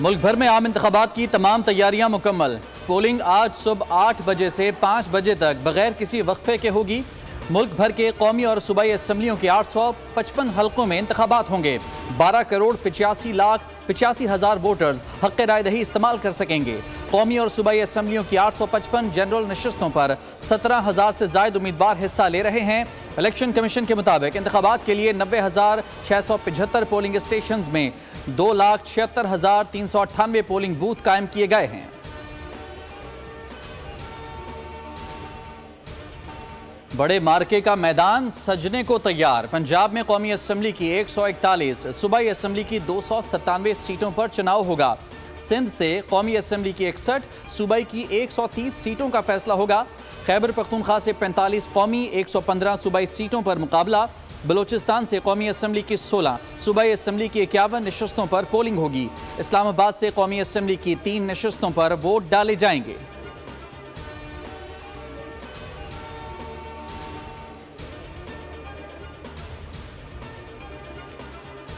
मुल्क भर में आम इंतखाबात की तमाम तैयारियां मुकम्मल। पोलिंग आज सुबह 8 बजे से 5 बजे तक बगैर किसी वक्फे के होगी। मुल्क भर के कौमी और सूबाई असम्बलियों के 855 हल्कों में इंतखाबात होंगे। 12 करोड़ 85 हजार वोटर्स हक़ राय दही इस्तेमाल कर सकेंगे। कौमी और सूबाई असम्बलियों की 855 जनरल नशिस्तों पर 17,000 से ज़ायद उम्मीदवार हिस्सा ले रहे हैं। इलेक्शन कमीशन के मुताबिक इंतखाबात के लिए 90,675 पोलिंग स्टेशन में 2,76,398 पोलिंग बूथ कायम किए गए हैं। बड़े मार्के का मैदान सजने को तैयार। पंजाब में कौमी असम्बली की 141, सूबाई असम्बली की 297 सीटों पर चुनाव होगा। सिंध से कौमी असम्बली की 61, सूबाई की 130 सीटों का फैसला होगा। खैबर पख्तूनख्वा से 45 कौमी, 115 सूबाई सीटों पर मुकाबला। बलूचिस्तान से कौमी असम्बली की 16, सूबाई असम्बली की 51 नशिस्तों पर पोलिंग होगी। इस्लामाबाद से कौमी असम्बली की 3 नशिस्तों पर वोट डाले जाएंगे।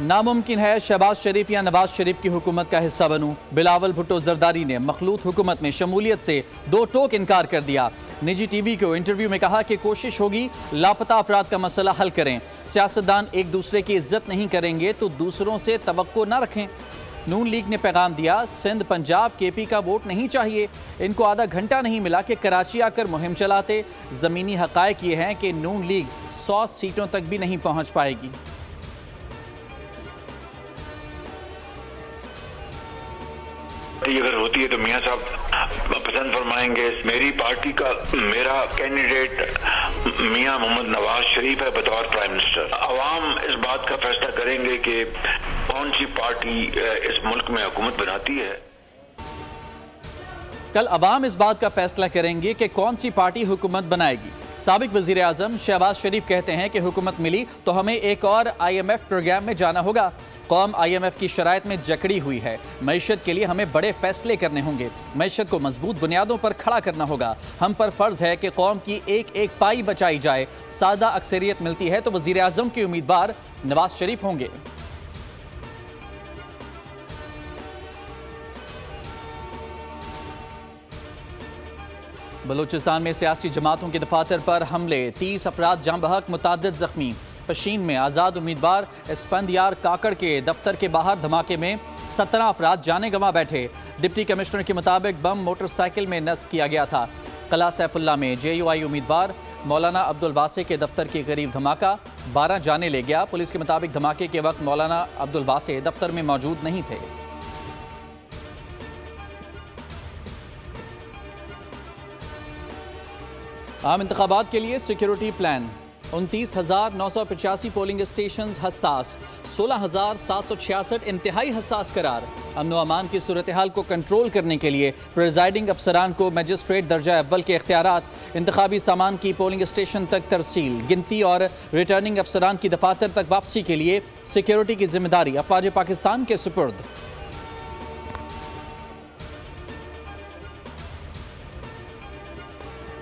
नामुमकिन है शहबाज शरीफ या नवाज शरीफ की हुकूमत का हिस्सा बनूं। बिलावल भुट्टो जरदारी ने मखलूत हुकूमत में शमूलियत से दो टोक इनकार कर दिया। निजी टीवी को इंटरव्यू में कहा कि कोशिश होगी लापता अफराद का मसला हल करें। सियासतदान एक दूसरे की इज्जत नहीं करेंगे तो दूसरों से तवक्को न रखें। नून लीग ने पैगाम दिया, सिंध पंजाब केपी का वोट नहीं चाहिए। इनको आधा घंटा नहीं मिला कि कराची आकर मुहिम चलाते। ज़मीनी हक़ाइक़ ये हैं कि नून लीग 100 सीटों तक भी नहीं पहुँच पाएगी। अगर होती है तो मियां साहब पसंद फरमाएंगे। मेरी पार्टी का मेरा कैंडिडेट मियां मोहम्मद नवाज शरीफ है बतौर प्राइम मिनिस्टर। अवाम इस बात का फैसला करेंगे कि कौन सी पार्टी इस मुल्क में हुकूमत बनाती है। कल अवाम इस बात का फैसला करेंगे कि कौन सी पार्टी हुकूमत बनाएगी। साबिक वजीर आजम शहबाज शरीफ कहते हैं कि हुकूमत मिली तो हमें एक और IMF प्रोग्राम में जाना होगा। कौम IMF की शराइत में जकड़ी हुई है। मईशत के लिए हमें बड़े फैसले करने होंगे। मईशत को मजबूत बुनियादों पर खड़ा करना होगा। हम पर फर्ज है कि कौम की एक एक पाई बचाई जाए। सादा अक्सरियत मिलती है तो वजीर आजम के उम्मीदवार नवाज शरीफ होंगे। बलूचिस्तान में सियासी जमातों के दफातर पर हमले, 30 अफराद जाँ बहक, मुतादिद जख्मी। पशीन में आज़ाद उम्मीदवार इस्फंदियार काकड़ के दफ्तर के बाहर धमाके में 17 अफराद जाने गंवा बैठे। डिप्टी कमिश्नर के मुताबिक बम मोटरसाइकिल में नस्ब किया गया था। कला सैफुल्ला में JUI उम्मीदवार मौलाना अब्दुल वासे के दफ्तर के करीब धमाका, 12 जाने ले गया। पुलिस के मुताबिक धमाके के वक्त मौलाना अब्दुल वासे दफ्तर में मौजूद नहीं थे। आम इंतखाबात के लिए सिक्योरिटी प्लान। 29,985 पोलिंग स्टेशन हसास, 16,766 इंतहाई हसास करार। अमन व अमान की सूरत हाल को कंट्रोल करने के लिए प्रिजाइडिंग अफसरान को मजिस्ट्रेट दर्जा अव्वल के इख्तियारात। इंतखाबी सामान की पोलिंग स्टेशन तक तरसील, गिनती और रिटर्निंग अफसरान की दफातर तक वापसी के लिए सिक्योरिटी की जिम्मेदारी अफवाज पाकिस्तान के सुपुर्द।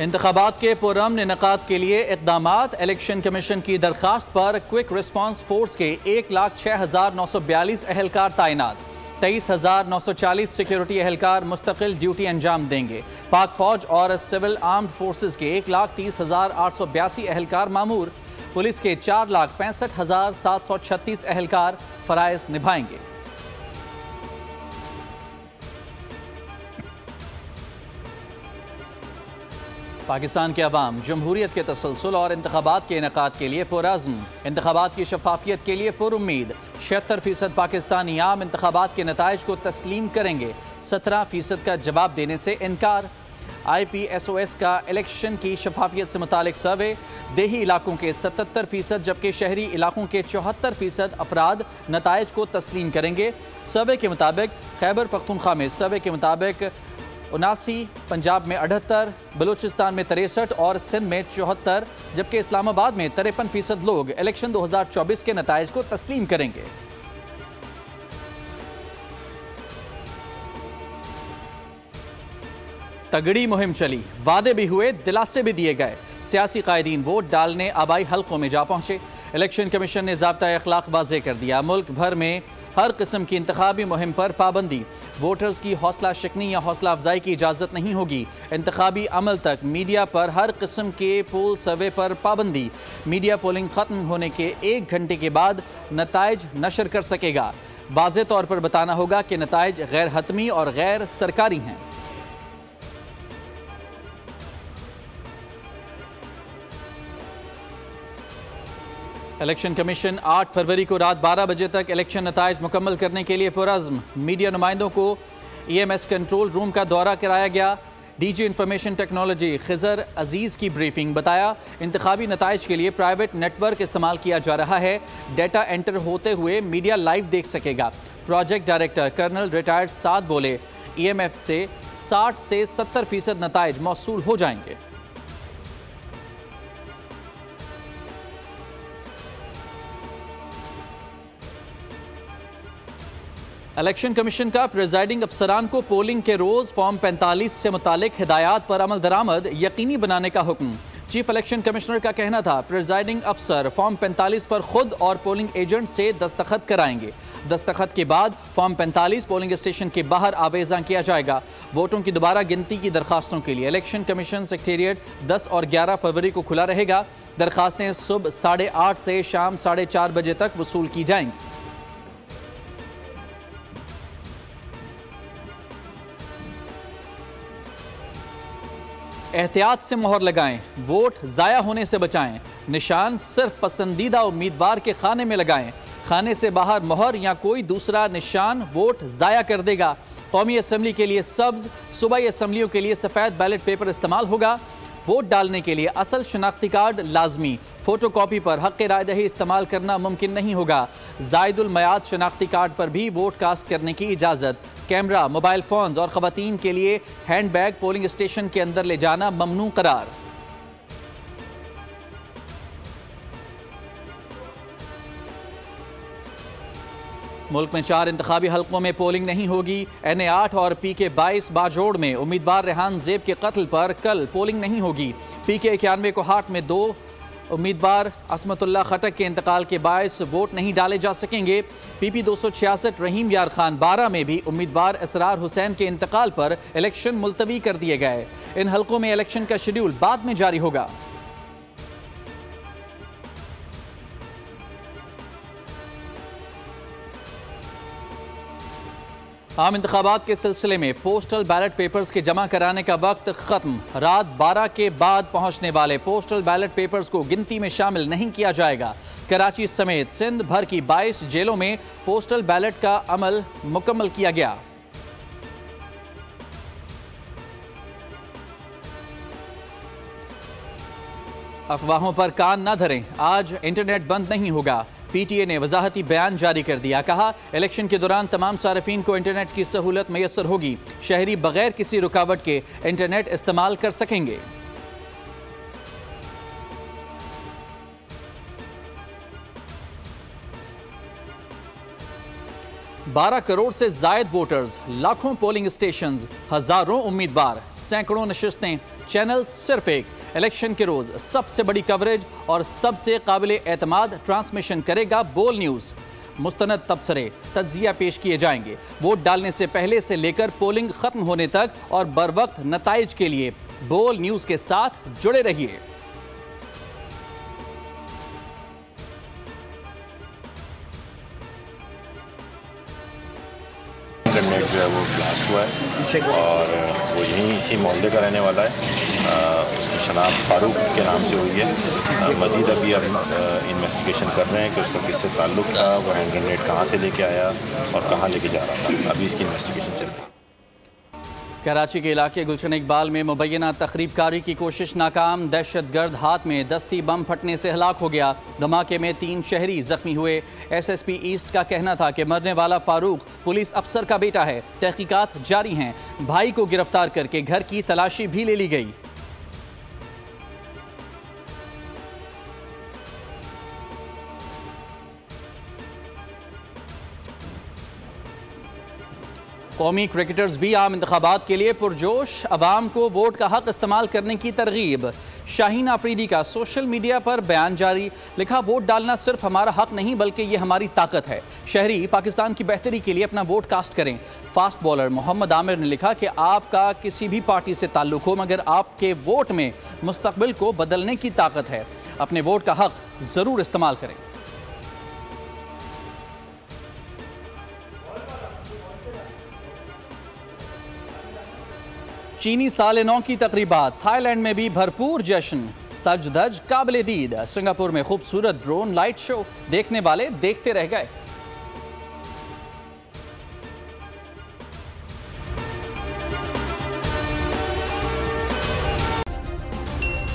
इंतखाबात के पुरअमन इनेकाद के लिए इक़दामात। इलेक्शन कमीशन की दरख्वास्त पर क्विक रिस्पांस फोर्स के 1,06,942 अहलकार तैनात। 23,940 सिक्योरिटी अहलकार मुस्तकिल ड्यूटी अंजाम देंगे। पाक फौज और सिविल आर्म्ड फोर्सेज के 1,30,882 अहलकार मामूर। पुलिस के 4,65,736 अहलकार फराइज निभाएंगे। पाकिस्तान के अवाम जमहूरियत के तसलसल और इंतखाबात के इनेकाद के लिए पुरअज़्म। इंतखाबात की शफाफियत के लिए पुरुम्मीद। 76% पाकिस्तानी आम इंतखाबात के नताइज को तस्लीम करेंगे। 17% का जवाब देने से इनकार। IPSOS का इलेक्शन की शफाफियत से मुतालिक सर्वे। देही इलाकों के 77% जबकि शहरी इलाकों के 74% अफराद नताइज को तस्लीम करेंगे। सर्वे के मुताबिक खैबर पख्तूनख्वा में सर्वे के मुताबिक 79, पंजाब में 78, बलूचिस्तान में 63 और सिंध में 74, जबकि इस्लामाबाद में 53% लोग इलेक्शन 2024 के नताइज को तस्लीम करेंगे। तगड़ी मुहिम चली, वादे भी हुए, दिलासे भी दिए गए। सियासी कायदीन वोट डालने आबाई हल्कों में जा पहुंचे। इलेक्शन कमीशन ने ज़ाब्ता अखलाक वाज़े कर दिया। मुल्क भर में हर किस्म की इंतखाबी मुहिम पर पाबंदी। वोटर्स की हौसला शिकनी या हौसला अफजाई की इजाज़त नहीं होगी। इंतखाबी अमल तक मीडिया पर हर किस्म के पोल सर्वे पर पाबंदी। मीडिया पोलिंग ख़त्म होने के 1 घंटे के बाद नताइज नशर कर सकेगा। वाज़े तौर पर बताना होगा कि नताइज गैर हतमी और गैर सरकारी हैं। इलेक्शन कमीशन 8 फरवरी को रात 12 बजे तक इलेक्शन नताइज मुकम्मल करने के लिए पुरज़्म। मीडिया नुमाइंदों को EMS कंट्रोल रूम का दौरा कराया गया। DG इंफॉर्मेशन टेक्नोलॉजी खिजर अजीज़ की ब्रीफिंग। बताया इंतखाबी नताइज के लिए प्राइवेट नेटवर्क इस्तेमाल किया जा रहा है। डेटा एंटर होते हुए मीडिया लाइव देख सकेगा। प्रोजेक्ट डायरेक्टर कर्नल रिटायर्ड साद बोले EMF से 60 से 70% नताइज मौसूल हो जाएंगे। इलेक्शन कमीशन का प्रिजाइडिंग अफसरान को पोलिंग के रोज फॉर्म 45 से मुतालिक हिदायत पर अमल दरामद यकीनी बनाने का हुक्म। चीफ इलेक्शन कमिश्नर का कहना था प्रिजाइडिंग अफसर फॉर्म 45 पर खुद और पोलिंग एजेंट से दस्तखत कराएंगे। दस्तखत के बाद फॉर्म 45 पोलिंग स्टेशन के बाहर आवेज़ा किया जाएगा। वोटों की दोबारा गिनती की दरखास्तों के लिए इलेक्शन कमीशन सेक्रेटेरिएट 10 और 11 फरवरी को खुला रहेगा। दरखास्तें सुबह 8:30 से शाम 4:30 बजे तक वसूल की जाएंगी। एहतियात से मोहर लगाएं, वोट ज़ाया होने से बचाएं। निशान सिर्फ पसंदीदा उम्मीदवार के खाने में लगाएं। खाने से बाहर मोहर या कोई दूसरा निशान वोट ज़ाया कर देगा। कौमी असम्बली के लिए सब्ज, सूबाई असम्बलियों के लिए सफ़ेद बैलेट पेपर इस्तेमाल होगा। वोट डालने के लिए असल शनाख्ती कार्ड लाजमी। फोटो कॉपी पर हक़ रायदही इस्तेमाल करना मुमकिन नहीं होगा। ज़ायदुल मयाद शनाख्ती कार्ड पर भी वोट कास्ट करने की इजाज़त। कैमरा, मोबाइल फ़ोन्स और ख़वातीन के लिए हैंड बैग पोलिंग स्टेशन के अंदर ले जाना ममनू करार। मुल्क में 4 इंतखाबी हल्कों में पोलिंग नहीं होगी। NA 8 और PK 22 बाजोड़ में उम्मीदवार रेहान ज़ेब के कत्ल पर कल पोलिंग नहीं होगी। PK 91 कोहाट में 2 उम्मीदवार असमतुल्लाह खटक के इंतकाल के बायस वोट नहीं डाले जा सकेंगे। PP 266 रहीम यार खान 12 में भी उम्मीदवार इसरार हुसैन के इंतकाल पर इलेक्शन मुलतवी कर दिए गए। इन हल्कों में इलेक्शन का शेड्यूल बाद में जारी होगा। आम इंतखाबात के सिलसिले में पोस्टल बैलेट पेपर्स के जमा कराने का वक्त ख़त्म। रात 12 के बाद पहुंचने वाले पोस्टल बैलेट पेपर्स को गिनती में शामिल नहीं किया जाएगा। कराची समेत सिंध भर की 22 जेलों में पोस्टल बैलेट का अमल मुकम्मल किया गया। अफवाहों पर कान न धरें, आज इंटरनेट बंद नहीं होगा। PTA ने वजाहती बयान जारी कर दिया। कहा इलेक्शन के दौरान तमाम सार्फिन को इंटरनेट की सहूलत मैसर होगी। शहरी बगैर किसी रुकावट के इंटरनेट इस्तेमाल कर सकेंगे। बारह करोड़ से जायद वोटर्स, लाखों पोलिंग स्टेशंस, हजारों उम्मीदवार, सैकड़ों नशिस्तें, चैनल सिर्फ एक। इलेक्शन के रोज सबसे बड़ी कवरेज और सबसे काबिल एतमाद ट्रांसमिशन करेगा बोल न्यूज़। मुस्तनद तबसरे, तज्जिया पेश किए जाएंगे। वोट डालने से पहले से लेकर पोलिंग खत्म होने तक और बर वक्त नताइज के लिए बोल न्यूज़ के साथ जुड़े रहिए। इंटरनेट जो है वो ब्लास्ट हुआ है और वो यहीं इसी मोहल्ले का रहने वाला है। उसकी शनाख्त फारूक के नाम से हुई है। मजीद अभी हम इन्वेस्टिगेशन कर रहे हैं कि उसका किससे ताल्लुक़ था, वो इंटरनेट कहाँ से लेके आया और कहाँ लेके जा रहा था। अभी इसकी इन्वेस्टिगेशन चल रही है। कराची के इलाके गुलशन इकबाल में मुबैना तखरीबकारी की कोशिश नाकाम। दहशतगर्द हाथ में दस्ती बम फटने से हलाक हो गया। धमाके में 3 शहरी जख्मी हुए। SSP ईस्ट का कहना था कि मरने वाला फारूक पुलिस अफसर का बेटा है। तहकीकात जारी हैं। भाई को गिरफ्तार करके घर की तलाशी भी ले ली गई। कौमी क्रिकेटर्स भी आम इंतखाबात के लिए पुरजोश। अवाम को वोट का हक इस्तेमाल करने की तरगीब। शाहीन आफरीदी का सोशल मीडिया पर बयान जारी, लिखा वोट डालना सिर्फ हमारा हक नहीं बल्कि ये हमारी ताकत है। शहरी पाकिस्तान की बेहतरी के लिए अपना वोट कास्ट करें। फास्ट बॉलर मोहम्मद आमिर ने लिखा कि आपका किसी भी पार्टी से ताल्लुक हो मगर आपके वोट में मुस्तकबिल को बदलने की ताकत है। अपने वोट का हक जरूर इस्तेमाल करें। चीनी साल नौ की तकरीबात, थाईलैंड में भी भरपूर जश्न, सज धज काबिले दीद। सिंगापुर में खूबसूरत ड्रोन लाइट शो, देखने वाले देखते रह गए।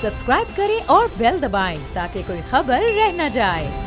सब्सक्राइब करें और बेल दबाएं ताकि कोई खबर रह न जाए।